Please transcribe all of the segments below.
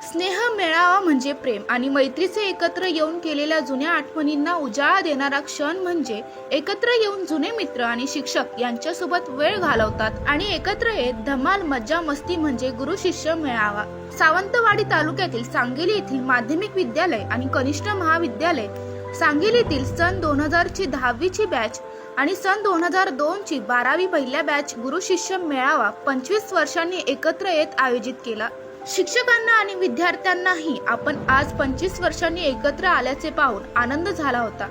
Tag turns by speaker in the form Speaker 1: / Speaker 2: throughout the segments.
Speaker 1: स्नेह मेळावा म्हणजे प्रेम आणि मैत्रीचे एकत्र येऊन केलेल्या जुन्या आठवणींना उजाळा देणारा क्षण म्हणजे एकत्र येऊन जुने मित्र आणि शिक्षक यांच्यासोबत वेळ घालवतात आणि एकत्र येत धमाल मज्जा मस्ती म्हणजे गुरु शिष्य मेळावा। सावंतवाडी तालुक्यातील सांगली येथील माध्यमिक विद्यालय आणि कनिष्ठ महाविद्यालय सांगलीतील सन 2000 ची 10वी ची बॅच आणि सन 2002 ची 12वी पहिल्या बॅच गुरु शिष्य मेळावा 25 वर्षांनी एकत्र येत आयोजित केला। शिक्षकांना आणि विद्यार्थ्यांनाही आपण आज 25 वर्षांनी एकत्र आल्याचे पाहून आनंद झाला होता।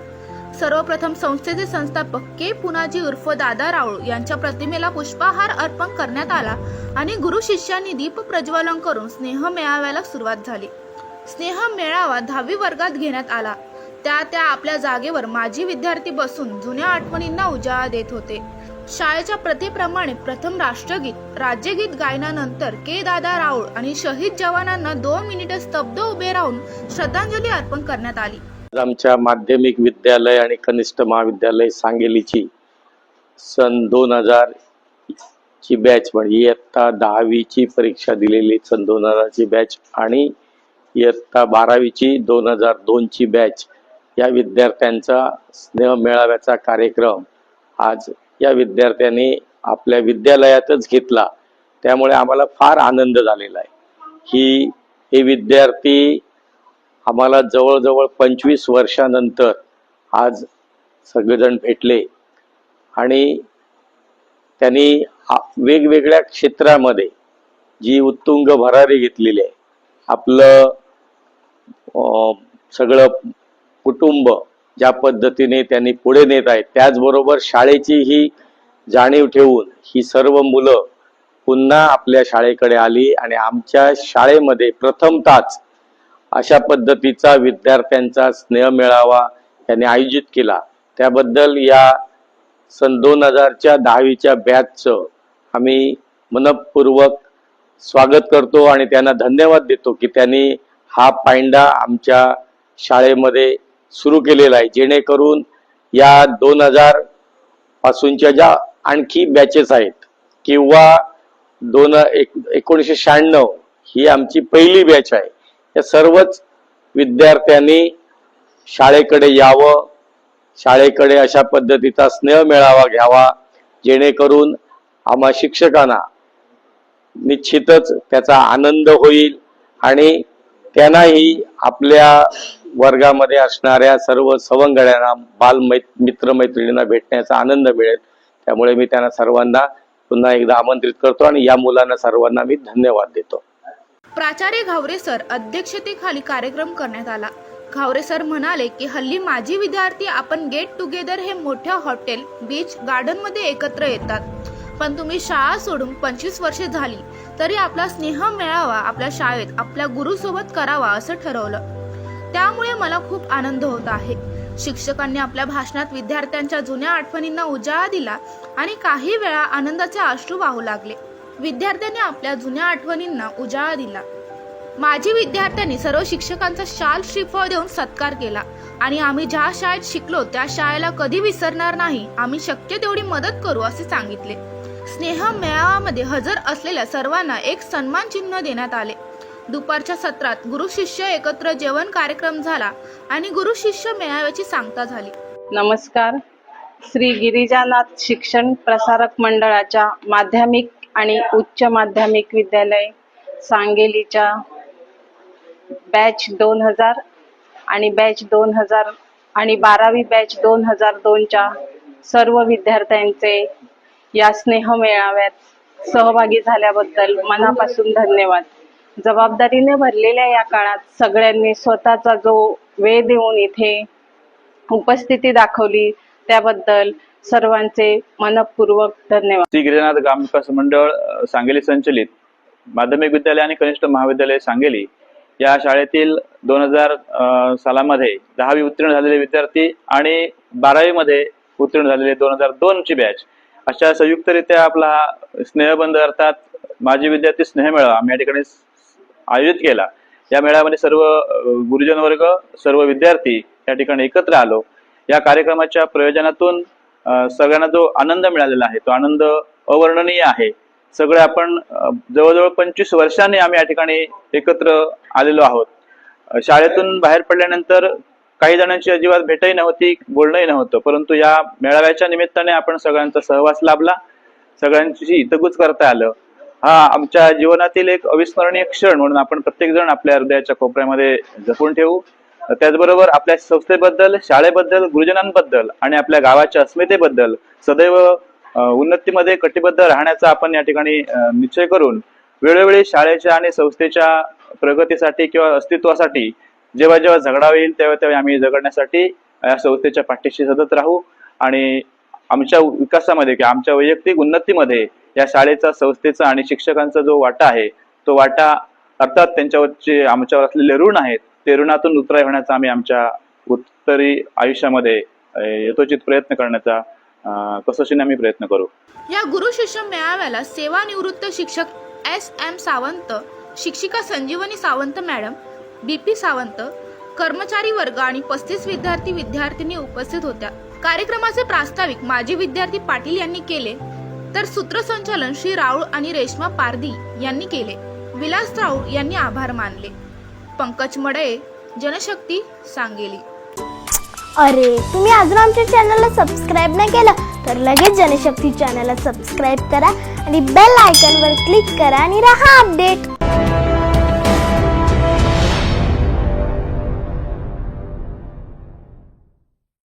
Speaker 1: सर्वप्रथम संस्थेचे संस्थापक के पुनाजी उर्फ दादा राऊळ यांच्या प्रतिमेला पुष्पहार अर्पण करण्यात आला आणि गुरु शिष्यांनी दीप प्रज्वलन करून स्नेह मेळाव्याला सुरुवात झाली। स्नेह मेळावा 10वी वर्गात घेण्यात आला। त्या आपल्या जागेवर माजी विद्यार्थी बसून जुन्या आठवणींना उजाळा देत होते। शाळेच्या प्रथेप्रमाणे प्रथम राष्ट्रगीत, राज्यगीत गायनानंतर के दादा राऊळ आणि शहीद जवानांना 2 मिनिटे स्तब्ध उभे राहून श्रद्धांजली अर्पण करण्यात आली।
Speaker 2: आमच्या माध्यमिक विद्यालय आणि कनिष्ठ महाविद्यालय सांगलीची सन 2000 ची बॅच म्हणजे इयत्ता 10वी ची परीक्षा दिलेली सन 2000 ची बॅच आणि इयत्ता 12वी ची 2002 ची बॅच या विद्यार्थ्यांचा स्नेह मेळाव्याचा कार्यक्रम आज या विद्यार्थ्यांनी आपल्या विद्यालयातच घेतला। त्यामुळे आम्हाला फार आनंद झालेला आहे। हे विद्यार्थी आम्हाला जवळजवळ 25 वर्षानंतर आज सगळेजण भेटले आणि त्यांनी वेगवेगळ्या क्षेत्रामध्ये जी उत्तुंग भरारी घेतलेली आहे, आपलं सगळं कुटुंब ज्या पद्धतीने त्यांनी पुढे नेत आहेत, त्याचबरोबर शाळेची ही जाणीव ठेवून ही सर्व मुलं पुन्हा आपल्या शाळेकडे आली आणि आमच्या शाळेमध्ये प्रथमतःच अशा पद्धतीचा विद्यार्थ्यांचा स्नेह मेळावा त्यांनी आयोजित केला। त्याबद्दल या सन 2000 च्या 10वी च्या बॅचचं आम्ही मनपूर्वक स्वागत करतो आणि त्यांना धन्यवाद देतो की त्यांनी हा पायंडा आमच्या शाळेमध्ये सुरू केलेला आहे, जेणेकरून या 2000 पासूनच्या ज्या आणखी बॅचेस आहेत किंवा 1996 ही आमची पहिली बॅच आहे, या सर्वच विद्यार्थ्यांनी शाळेकडे यावं, शाळेकडे अशा पद्धतीचा स्नेह मेळावा घ्यावा, जेणेकरून आम्हा शिक्षकांना निश्चितच त्याचा आनंद होईल आणि त्यांनाही आपल्या वर्गामध्ये असणाऱ्या सर्व सवंगड्यांना मित्रमैत्रिणींना भेटण्याचा आनंद मिळेल। त्यामुळे मी त्यांना सर्वांना पुन्हा एकदा आमंत्रित करतो आणि या मुलांना सर्वांना मी धन्यवाद देतो।
Speaker 1: प्राचार्य घावरे सर अध्यक्षतेखाली कार्यक्रम करण्यात आला। घावरे सर म्हणाले की हल्ली माजी विद्यार्थी आपण गेट टुगेदर हे मोठ्या हॉटेल, बीच, गार्डन मध्ये एकत्र येतात, पण तुम्ही शाळा सोडून 25 वर्षे झाली तरी आपला स्नेह मेळावा आपल्या शाळेत आपल्या गुरु सोबत करावा असं ठरवलं। त्यामुळे मला खूप आनंद होत आहे। शिक्षकांनी आपल्या भाषणात विद्यार्थ्यांच्या जुन्या आठवणींना उजाळा दिला आणि काही वेळा आनंदाचे अश्रू वाहू लागले। विद्यार्थ्यांनी आपल्या जुन्या आठवणींना उजाळा दिला। माजी विद्यार्थ्यांनी सर्व शिक्षकांचा शाल श्रीफळ देऊन सत्कार केला आणि आम्ही ज्या शाळेत शिकलो त्या शाळेला कधी विसरणार नाही, आम्ही शक्य तेवढी मदत करू असे सांगितले। स्नेह मेळाव्यामध्ये हजर असलेल्या सर्वांना एक सन्मान चिन्ह देण्यात आले। दुपारच्या सत्रात गुरु शिष्य एकत्र जेवण कार्यक्रम झाला आणि गुरु शिष्य मेळाव्याची सांगता झाली।
Speaker 3: नमस्कार। श्री गिरिजानाथ शिक्षण प्रसारक मंडळाच्या माध्यमिक आणि उच्च माध्यमिक विद्यालय सांगलीच्या बॅच 2000 आणि बॅच 2000 आणि 12वी बॅच 2002 च्या सर्व विद्यार्थ्यांचे या स्नेह मेळाव्यात सहभागी झाल्याबद्दल मनापासून धन्यवाद। जबाबदारीने भरलेल्या या काळात सगळ्यांनी स्वतःचा जो वेळ देऊन इथे उपस्थिती दाखवली त्याबद्दल सर्वांचे मनपूर्वक धन्यवाद।
Speaker 4: श्री गिरिजानाथ ग्रामविकास मंडळ सांगली संचलित माध्यमिक विद्यालय आणि कनिष्ठ महाविद्यालय सांगली या शाळेतील 2000 सालामध्ये 10वी उत्तीर्ण झालेले विद्यार्थी आणि 12वी मध्ये उत्तीर्ण झालेले 2002 ची बॅच अशा संयुक्तरित्या आपला स्नेहबंध अर्थात माजी विद्यार्थी स्नेह मेळावा आम्ही या ठिकाणी आयोजित केला। या मेळाव्यामध्ये सर्व गुरुजन वर्ग, सर्व विद्यार्थी या ठिकाणी एकत्र आलो। या कार्यक्रमाच्या प्रयोजनातून सगळ्यांना जो आनंद मिळालेला आहे तो आनंद अवर्णनीय आहे। सगळे आपण जवळजवळ 25 वर्षांनी आम्ही या ठिकाणी एकत्र आलेलो आहोत. शाळेतून बाहेर पडल्यानंतर काही जणांची अजिबात भेटही नव्हती, बोलणंही नव्हतं, परंतु या मेळाव्याच्या निमित्ताने आपण सगळ्यांचा सहवास लाभला, सगळ्यांची हितगुज करता आलं. हा आमच्या जीवनातील एक अविस्मरणीय क्षण म्हणून आपण प्रत्येक जण आपल्या हृदयाच्या कोपऱ्यामध्ये जपून ठेवू. त्याचबरोबर आपल्या संस्थेबद्दल, शाळेबद्दल, गुरुजनांबद्दल आणि आपल्या गावाच्या अस्मितेबद्दल सदैव उन्नतीमध्ये कटिबद्ध राहण्याचा आपण या ठिकाणी निश्चय करून वेळोवेळी शाळेच्या आणि संस्थेच्या प्रगतीसाठी किंवा अस्तित्वासाठी जेव्हा जेव्हा झगडा होईल तेव्हा आम्ही झगडण्यासाठी या संस्थेच्या पाठीशी सतत राहू आणि आमच्या विकासामध्ये किंवा आमच्या वैयक्तिक उन्नतीमध्ये या शाळेचा, संस्थेचा आणि शिक्षकांचा जो वाटा आहे तो वाटा अर्थात त्यांच्यावरचे आमच्यावर असलेले ऋण आहेत ते ऋणातून उतराई होण्याचा आम्ही आमच्या उत्तरी आयुष्यामध्ये यथोचित प्रयत्न करण्याचा कसोशीने आम्ही प्रयत्न करू.
Speaker 1: या गुरु शिष्य मेळाव्याला सेवानिवृत्त शिक्षक SM सावंत, शिक्षिका संजीवनी सावंत मॅडम, BP सावंत, कर्मचारी वर्ग आणि 35 विद्यार्थी-विद्यार्थिनी उपस्थित होत्या. कार्यक्रमाचे प्रास्ताविक माजी विद्यार्थी पाटील यांनी केले, तर सूत्रसंचालन श्री राऊळ आणि रेश्मा पारधी यांनी केले. विलास राऊळ यांनी आभार मानले. पंकज मडळे, जनशक्ती, सांगली.
Speaker 5: अरे, तुम्ही अजून आमच्या चॅनलला सबस्क्राईब नाही केलं तर लगेच जनशक्ती चॅनलला सबस्क्राईब करा आणि बेल आयकॉनवर क्लिक करा आणि रहा अपडेट.